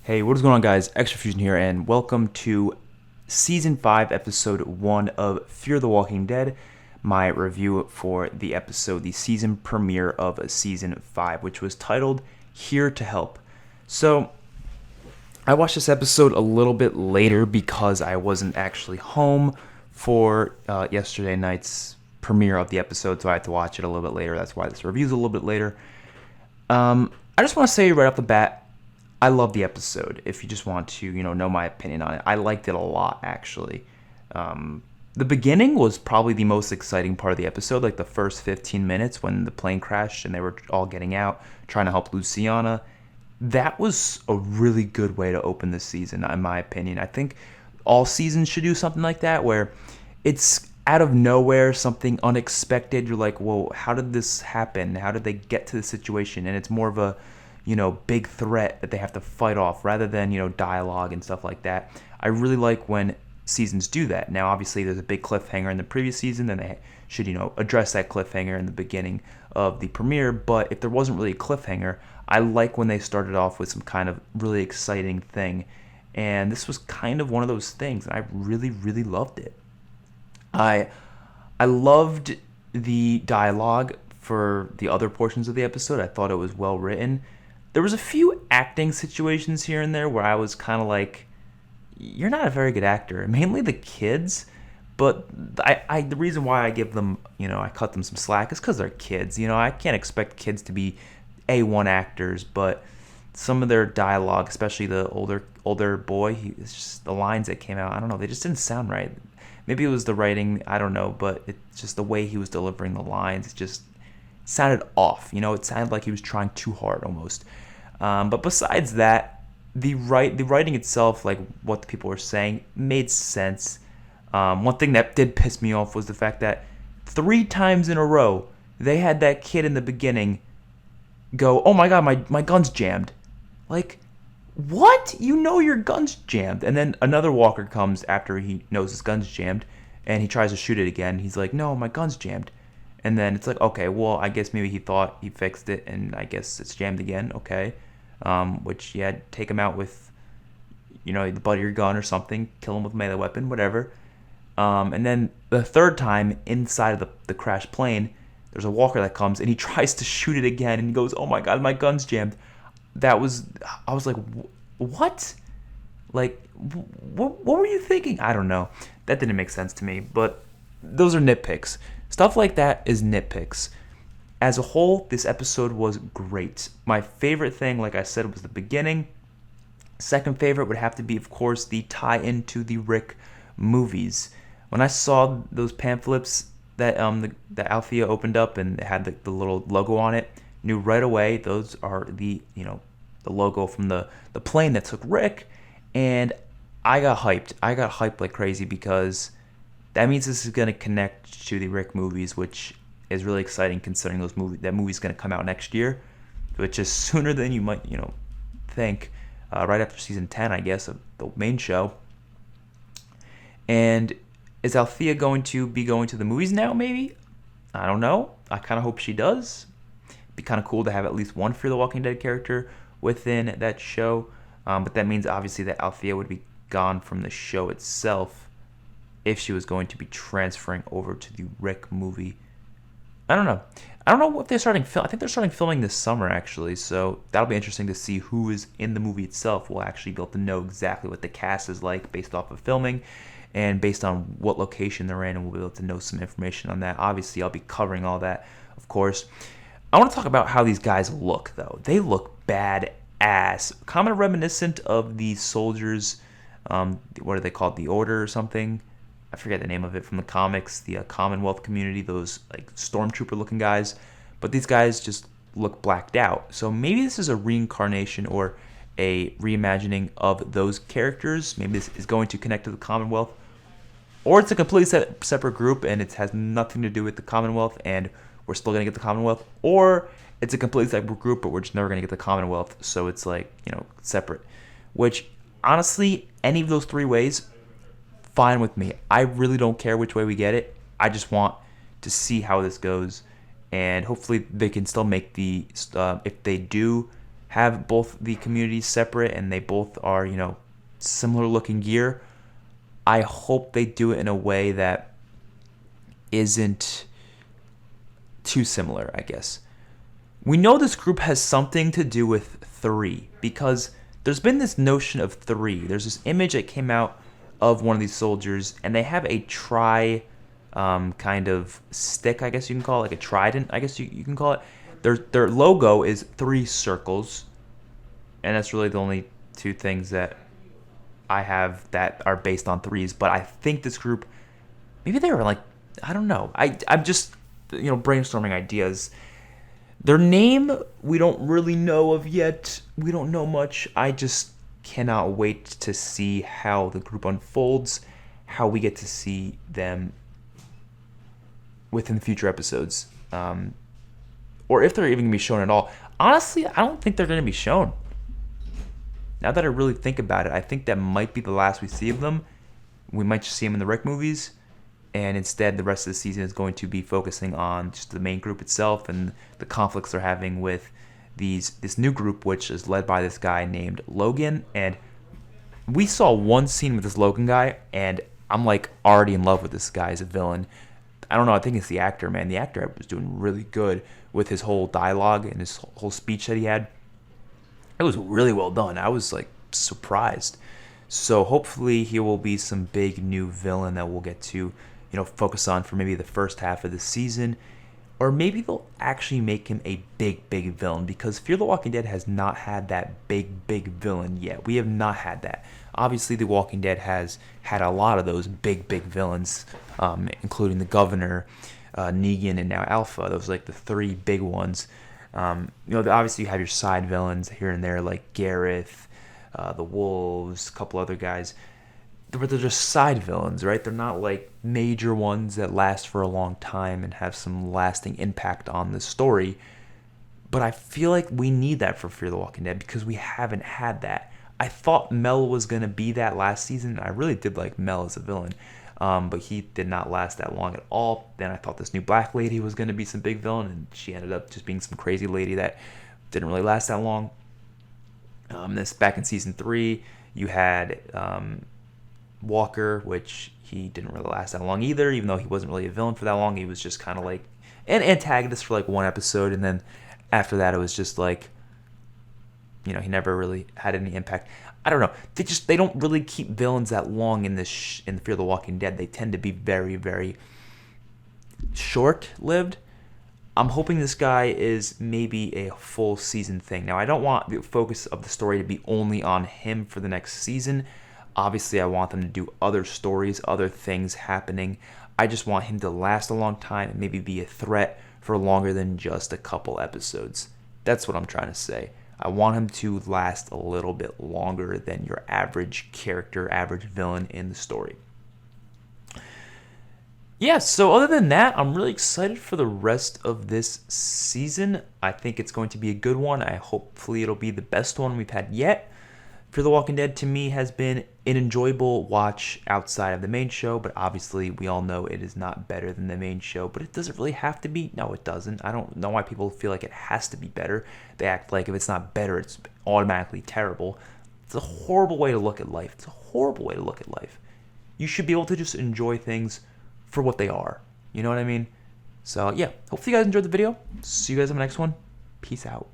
Hey, what is going on, guys? XpertFusion here, and welcome to Season 5, Episode 1 of Fear the Walking Dead, my review for the episode, the season premiere of Season 5, which was titled Here to Help. So, I watched this episode a little bit later because I wasn't actually home for yesterday night's premiere of the episode, so I had to watch it a little bit later. That's why this review's a little bit later. I just want to say right off the bat, I love the episode. If you just want to, know my opinion on it, I liked it a lot, actually. The beginning was probably the most exciting part of the episode, like the first 15 minutes when the plane crashed and they were all getting out, trying to help Luciana. That was a really good way to open the season, in my opinion. I think all seasons should do something like that, where it's out of nowhere, something unexpected. You're like, whoa, how did this happen? How did they get to this situation? And it's more of a big threat that they have to fight off rather than, dialogue and stuff like that. I really like when seasons do that. Now, obviously, there's a big cliffhanger in the previous season, then they should, address that cliffhanger in the beginning of the premiere. But if there wasn't really a cliffhanger, I like when they started off with some kind of really exciting thing. And this was kind of one of those things, and I really, really loved it. I loved the dialogue for the other portions of the episode. I thought it was well written. There was a few acting situations here and there where I was kind of like, you're not a very good actor. Mainly the kids, but the reason why I give them, I cut them some slack is because they're kids. I can't expect kids to be A1 actors, but some of their dialogue, especially the older boy, it's just the lines that came out, I don't know, they just didn't sound right. Maybe it was the writing, I don't know, but it's just the way he was delivering the lines. It just sounded off. It sounded like he was trying too hard almost. But besides that, the writing itself, like what the people were saying, made sense. One thing that did piss me off was the fact that 3 times in a row they had that kid in the beginning go, "Oh my god, my gun's jammed." Like, what? Your gun's jammed. And then another walker comes after he knows his gun's jammed, and he tries to shoot it again. He's like, "No, my gun's jammed." And then it's like, okay, well, I guess maybe he thought he fixed it, and I guess it's jammed again. Okay. Which, yeah, take him out with, the butt of your gun or something. Kill him with a melee weapon, whatever. And then the third time, inside of the crashed plane, there's a walker that comes, and he tries to shoot it again, and he goes, "Oh my god, my gun's jammed." I was like, what? Like, what were you thinking? I don't know. That didn't make sense to me, but those are nitpicks. Stuff like that is nitpicks. As a whole, this episode was great. My favorite thing, like I said, was the beginning. Second favorite would have to be, of course, the tie-in to the Rick movies. When I saw those pamphlets that that Althea opened up and it had the little logo on it, knew right away those are the logo from the plane that took Rick, and I got hyped. I got hyped like crazy because that means this is going to connect to the Rick movies, which is really exciting considering that movie's going to come out next year, which is sooner than you might, think, right after season 10, I guess, of the main show. And is Althea going to be going to the movies now, maybe? I don't know. I kind of hope she does. It'd be kind of cool to have at least one Fear the Walking Dead character within that show. But that means, obviously, that Althea would be gone from the show itself if she was going to be transferring over to the Rick movie. I don't know. I don't know if they're starting film. I think they're starting filming this summer, actually. So that'll be interesting to see who is in the movie itself. We'll actually be able to know exactly what the cast is like based off of filming and based on what location they're in, and we'll be able to know some information on that. Obviously, I'll be covering all that, of course. I want to talk about how these guys look, though. They look badass. Kind of reminiscent of the soldiers. What are they called? The Order or something? I forget the name of it from the comics, the Commonwealth community, those like stormtrooper looking guys. But these guys just look blacked out. So maybe this is a reincarnation or a reimagining of those characters. Maybe this is going to connect to the Commonwealth. Or it's a completely separate group and it has nothing to do with the Commonwealth and we're still going to get the Commonwealth. Or it's a completely separate group but we're just never going to get the Commonwealth. So it's like, separate. Which, honestly, any of those 3 ways, fine with me. I really don't care which way we get it. I just want to see how this goes, and hopefully they can still make the if they do have both the communities separate and they both are, similar looking gear. I hope they do it in a way that isn't too similar, I guess. We know this group has something to do with 3 because there's been this notion of 3. There's this image that came out of one of these soldiers, and they have a kind of stick, I guess you can call it, like a trident, I guess you can call it. Their logo is 3 circles, and that's really the only 2 things that I have that are based on 3s. But I think this group, maybe they were like, I don't know. I'm just brainstorming ideas. Their name we don't really know of yet. We don't know much. I just cannot wait to see how the group unfolds, how we get to see them within future episodes, or if they're even going to be shown at all. Honestly, I don't think they're going to be shown. Now that I really think about it, I think that might be the last we see of them. We might just see them in the Rick movies, and instead the rest of the season is going to be focusing on just the main group itself and the conflicts they're having with this new group, which is led by this guy named Logan. And we saw one scene with this Logan guy, and I'm like already in love with this guy as a villain. I don't know, I think it's the actor, man. The actor was doing really good with his whole dialogue and his whole speech that he had. It was really well done. I was like surprised. So hopefully he will be some big new villain that we'll get to, focus on for maybe the first half of the season. Or maybe they'll actually make him a big villain, because Fear the Walking Dead has not had that big villain yet. We have not had that. Obviously, The Walking Dead has had a lot of those big villains, including the Governor, Negan, and now Alpha. Those are like the 3 big ones. Obviously you have your side villains here and there, like Gareth, the Wolves, a couple other guys. But they're just side villains, right? They're not like major ones that last for a long time and have some lasting impact on the story. But I feel like we need that for Fear the Walking Dead because we haven't had that. I thought Mel was going to be that last season. I really did like Mel as a villain. But he did not last that long at all. Then I thought this new black lady was going to be some big villain, and she ended up just being some crazy lady that didn't really last that long. This back in season 3, you had Walker, which he didn't really last that long either, even though he wasn't really a villain for that long. He was just kind of like an antagonist for like 1 episode, and then after that it was just like, he never really had any impact. I don't know. They don't really keep villains that long in in Fear the Walking Dead. They tend to be very short-lived. I'm hoping this guy is maybe a full season thing. Now, I don't want the focus of the story to be only on him for the next season. Obviously, I want them to do other stories, other things happening. I just want him to last a long time and maybe be a threat for longer than just a couple episodes. That's what I'm trying to say. I want him to last a little bit longer than your average character, average villain in the story. Yeah, so other than that, I'm really excited for the rest of this season. I think it's going to be a good one. Hopefully it'll be the best one we've had yet. Fear the Walking Dead to me has been an enjoyable watch outside of the main show, but obviously we all know it is not better than the main show, but it doesn't really have to be. No, it doesn't. I don't know why people feel like it has to be better. They act like if it's not better, it's automatically terrible. It's a horrible way to look at life. It's a horrible way to look at life. You should be able to just enjoy things for what they are. You know what I mean? So yeah, hopefully you guys enjoyed the video. See you guys in the next one. Peace out.